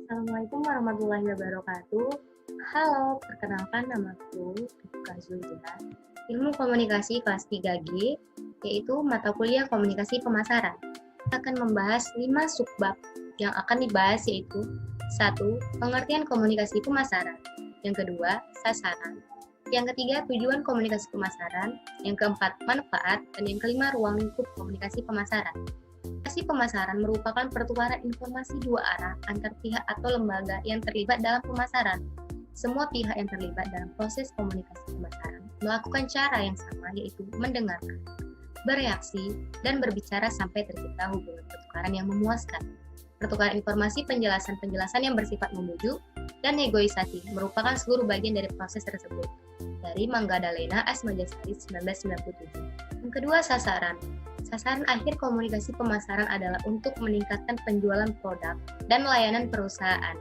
Assalamualaikum warahmatullahi wabarakatuh. Halo, perkenalkan namaku Rifka Zulja. Ilmu Komunikasi kelas 3G, yaitu mata kuliah Komunikasi Pemasaran. Akan membahas 5 subbab yang akan dibahas yaitu 1. Pengertian komunikasi pemasaran. Yang kedua, sasaran. Yang ketiga, tujuan komunikasi pemasaran. Yang keempat, manfaat. Dan yang kelima, ruang lingkup komunikasi pemasaran. Komunikasi pemasaran merupakan pertukaran informasi dua arah antar pihak atau lembaga yang terlibat dalam pemasaran. Semua pihak yang terlibat dalam proses komunikasi pemasaran melakukan cara yang sama, yaitu mendengarkan, bereaksi, dan berbicara sampai tercipta hubungan pertukaran yang memuaskan. Pertukaran informasi, penjelasan-penjelasan yang bersifat membujuk, dan negosiasi merupakan seluruh bagian dari proses tersebut. Dari Manggadalena Asmajasari 1997. Yang kedua, sasaran. Sasaran akhir komunikasi pemasaran adalah untuk meningkatkan penjualan produk dan layanan perusahaan.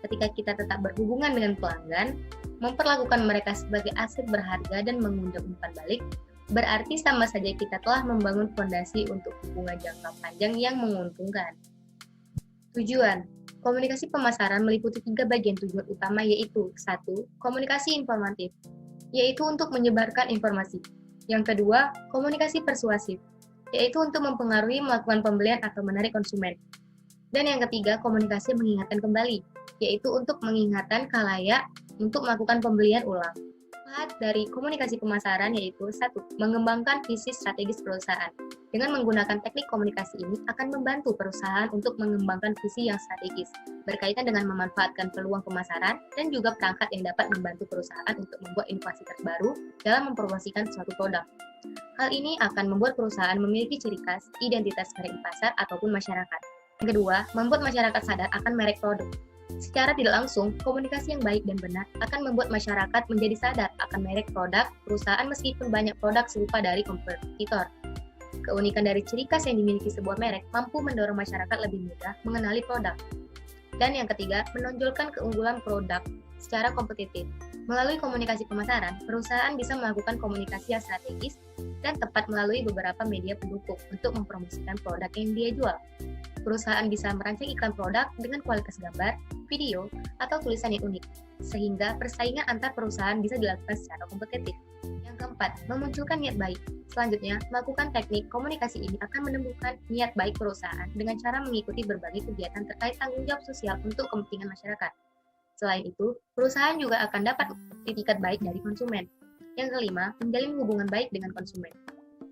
Ketika kita tetap berhubungan dengan pelanggan, memperlakukan mereka sebagai aset berharga dan mengundang umpan balik, berarti sama saja kita telah membangun fondasi untuk hubungan jangka panjang yang menguntungkan. Tujuan komunikasi pemasaran meliputi 3 bagian tujuan utama, yaitu 1. Komunikasi informatif, yaitu untuk menyebarkan informasi. Yang kedua, komunikasi persuasif, yaitu untuk mempengaruhi melakukan pembelian atau menarik konsumen. Dan yang ketiga, komunikasi mengingatkan kembali, yaitu untuk mengingatkan khalayak untuk melakukan pembelian ulang. Manfaat dari komunikasi pemasaran yaitu 1. Mengembangkan visi strategis perusahaan. Dengan menggunakan teknik komunikasi ini akan membantu perusahaan untuk mengembangkan visi yang strategis, berkaitan dengan memanfaatkan peluang pemasaran dan juga perangkat yang dapat membantu perusahaan untuk membuat inovasi terbaru dalam mempromosikan suatu produk. Hal ini akan membuat perusahaan memiliki ciri khas, identitas merek di pasar ataupun masyarakat. Yang kedua, membuat masyarakat sadar akan merek produk. Secara tidak langsung, komunikasi yang baik dan benar akan membuat masyarakat menjadi sadar akan merek produk perusahaan meskipun banyak produk serupa dari kompetitor. Keunikan dari ciri khas yang dimiliki sebuah merek mampu mendorong masyarakat lebih mudah mengenali produk. Dan yang ketiga, menonjolkan keunggulan produk secara kompetitif. Melalui komunikasi pemasaran, perusahaan bisa melakukan komunikasi yang strategis dan tepat melalui beberapa media pendukung untuk mempromosikan produk yang dia jual. Perusahaan bisa merancang iklan produk dengan kualitas gambar, video, atau tulisan yang unik, sehingga persaingan antar perusahaan bisa dilakukan secara kompetitif. Yang keempat, memunculkan niat baik. Selanjutnya, melakukan teknik komunikasi ini akan menemukan niat baik perusahaan dengan cara mengikuti berbagai kegiatan terkait tanggung jawab sosial untuk kepentingan masyarakat. Selain itu, perusahaan juga akan dapat itikat baik dari konsumen. Yang kelima, menjalin hubungan baik dengan konsumen.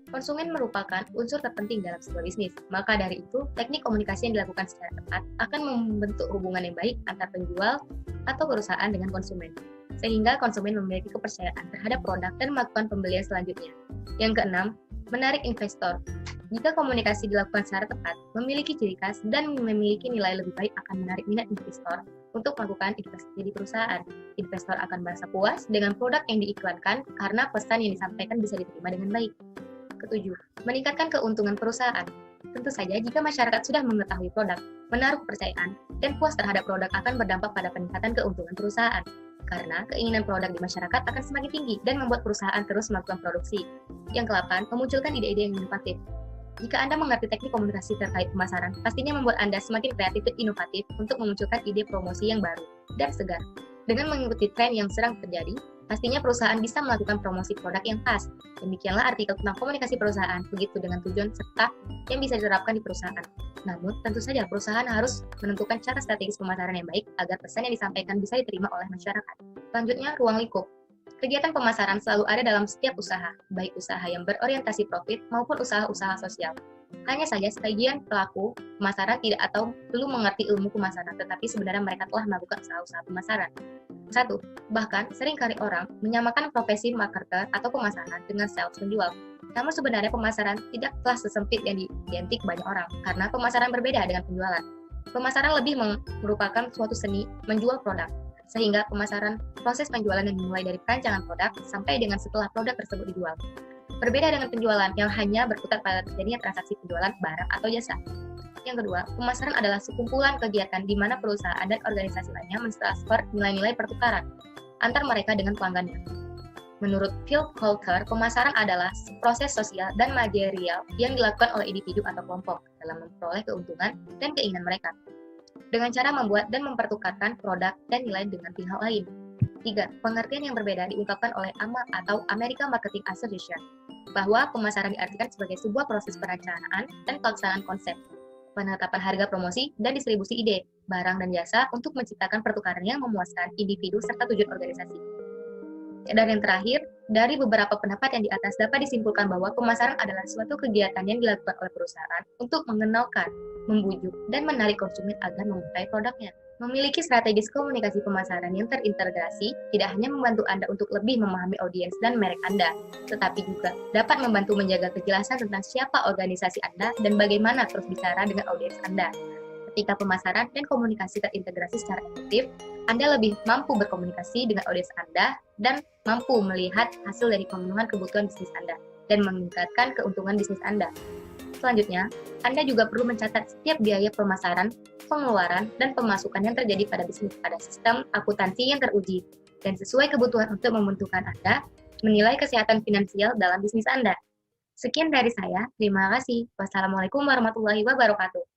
Konsumen merupakan unsur terpenting dalam sebuah bisnis, maka dari itu, teknik komunikasi yang dilakukan secara tepat akan membentuk hubungan yang baik antar penjual atau perusahaan dengan konsumen, sehingga konsumen memiliki kepercayaan terhadap produk dan melakukan pembelian selanjutnya. Yang keenam, menarik investor. Jika komunikasi dilakukan secara tepat, memiliki ciri khas, dan memiliki nilai lebih baik akan menarik minat investor untuk melakukan investasi di perusahaan. Investor akan merasa puas dengan produk yang diiklankan karena pesan yang disampaikan bisa diterima dengan baik. Ketujuh, meningkatkan keuntungan perusahaan. Tentu saja jika masyarakat sudah mengetahui produk, menaruh kepercayaan, dan puas terhadap produk akan berdampak pada peningkatan keuntungan perusahaan. Karena keinginan produk di masyarakat akan semakin tinggi dan membuat perusahaan terus melakukan produksi. Yang ke-8, memunculkan ide-ide yang inovatif. Jika Anda mengerti teknik komunikasi terkait pemasaran, pastinya membuat Anda semakin kreatif dan inovatif untuk memunculkan ide promosi yang baru dan segar. Dengan mengikuti tren yang sedang terjadi, pastinya perusahaan bisa melakukan promosi produk yang pas. Demikianlah artikel tentang komunikasi perusahaan, begitu dengan tujuan serta yang bisa diterapkan di perusahaan. Namun, tentu saja perusahaan harus menentukan cara strategis pemasaran yang baik agar pesan yang disampaikan bisa diterima oleh masyarakat. Selanjutnya, ruang lingkup. Kegiatan pemasaran selalu ada dalam setiap usaha, baik usaha yang berorientasi profit maupun usaha-usaha sosial. Hanya saja sebagian pelaku pemasaran tidak atau belum mengerti ilmu pemasaran, tetapi sebenarnya mereka telah melakukan usaha-usaha pemasaran. 1. Bahkan seringkali orang menyamakan profesi marketer atau pemasaran dengan sales penjual. Namun sebenarnya pemasaran tidaklah sesempit yang identik banyak orang, karena pemasaran berbeda dengan penjualan. Pemasaran lebih merupakan suatu seni menjual produk, sehingga proses penjualan yang dimulai dari perancangan produk sampai dengan setelah produk tersebut dijual. Berbeda dengan penjualan yang hanya berkutat pada terjadinya transaksi penjualan barang atau jasa. Yang kedua, pemasaran adalah sekumpulan kegiatan di mana perusahaan dan organisasi lainnya mentransfer nilai-nilai pertukaran antar mereka dengan pelanggannya. Menurut Phil Coulter, pemasaran adalah proses sosial dan manajerial yang dilakukan oleh individu atau kelompok dalam memperoleh keuntungan dan keinginan mereka. dengan cara membuat dan mempertukarkan produk dan nilai dengan pihak lain. 3. Pengertian yang berbeda diungkapkan oleh AMA atau American Marketing Association, bahwa pemasaran diartikan sebagai sebuah proses perencanaan dan pelaksanaan konsep, penetapan harga promosi dan distribusi ide, barang dan jasa untuk menciptakan pertukaran yang memuaskan individu serta tujuan organisasi. Dan yang terakhir, dari beberapa pendapat yang di atas dapat disimpulkan bahwa pemasaran adalah suatu kegiatan yang dilakukan oleh perusahaan untuk mengenalkan, membujuk, dan menarik konsumen agar memakai produknya. Memiliki strategis komunikasi pemasaran yang terintegrasi tidak hanya membantu Anda untuk lebih memahami audiens dan merek Anda, tetapi juga dapat membantu menjaga kejelasan tentang siapa organisasi Anda dan bagaimana terus bicara dengan audiens Anda. Ketika pemasaran dan komunikasi terintegrasi secara efektif, Anda lebih mampu berkomunikasi dengan audiens Anda dan mampu melihat hasil dari pemenuhan kebutuhan bisnis Anda dan meningkatkan keuntungan bisnis Anda. Selanjutnya, Anda juga perlu mencatat setiap biaya pemasaran, pengeluaran, dan pemasukan yang terjadi pada bisnis pada sistem akuntansi yang teruji dan sesuai kebutuhan untuk membentukkan Anda menilai kesehatan finansial dalam bisnis Anda. Sekian dari saya, terima kasih. Wassalamualaikum warahmatullahi wabarakatuh.